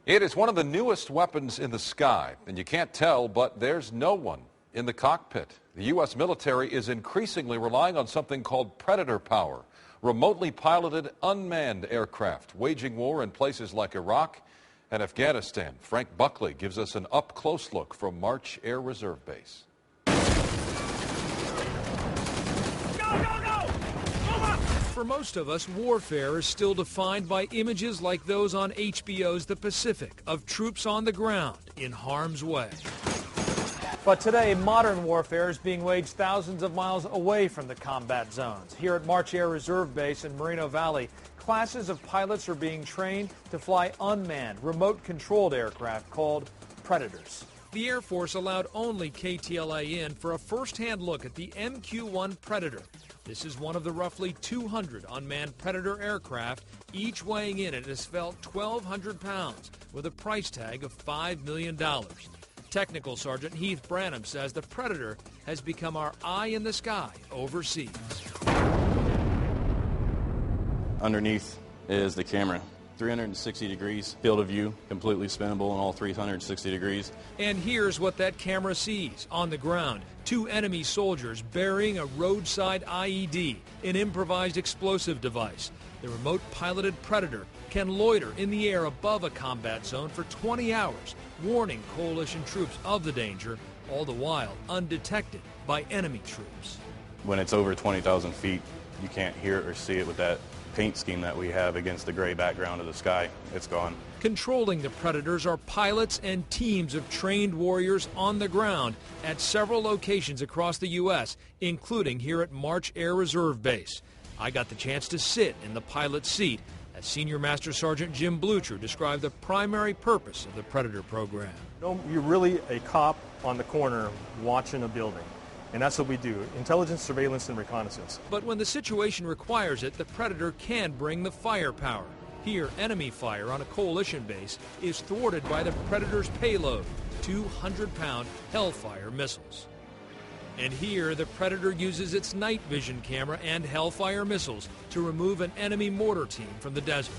It is one of the newest weapons in the sky, and you can't tell, but there's no one in the cockpit. The U.S. military is increasingly relying on something called Predator power, remotely piloted unmanned aircraft, waging war in places like Iraq and Afghanistan. Frank Buckley gives us an up-close look from March Air Reserve Base. For most of us, warfare is still defined by images like those on HBO's The Pacific of troops on the ground in harm's way. But today, modern warfare is being waged thousands of miles away from the combat zones. Here at March Air Reserve Base in Moreno Valley, classes of pilots are being trained to fly unmanned, remote-controlled aircraft called Predators. The Air Force allowed only KTLA in for a first-hand look at the MQ-1 Predator. This is one of the roughly 200 unmanned Predator aircraft, each weighing in at as felt 1,200 pounds, with a price tag of $5 million. Technical Sergeant Heath Branham says the Predator has become our eye in the sky overseas. Underneath is the camera. 360 degrees field of view, completely spinnable in all 360 degrees. And here's what that camera sees. On the ground, 2 enemy soldiers burying a roadside IED, an improvised explosive device. The remote piloted Predator can loiter in the air above a combat zone for 20 hours, warning coalition troops of the danger, all the while undetected by enemy troops. When it's over 20,000 feet, you can't hear it or see it with that paint scheme that we have against the gray background of the sky. It's gone. Controlling the Predators are pilots and teams of trained warriors on the ground at several locations across the U.S., including here at March Air Reserve Base. I got the chance to sit in the pilot's seat as Senior Master Sergeant Jim Blucher described the primary purpose of the Predator program. You're really a cop on the corner watching a building. And that's what we do, intelligence, surveillance, and reconnaissance. But when the situation requires it, the Predator can bring the firepower. Here, enemy fire on a coalition base is thwarted by the Predator's payload, 200-pound Hellfire missiles. And here, the Predator uses its night vision camera and Hellfire missiles to remove an enemy mortar team from the desert.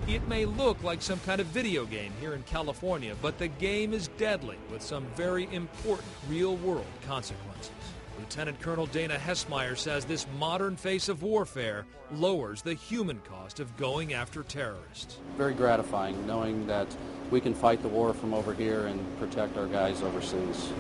It may look like some kind of video game here in California, but the game is deadly with some very important real-world consequences. Lieutenant Colonel Dana Hessmeyer says this modern face of warfare lowers the human cost of going after terrorists. Very gratifying knowing that we can fight the war from over here and protect our guys overseas.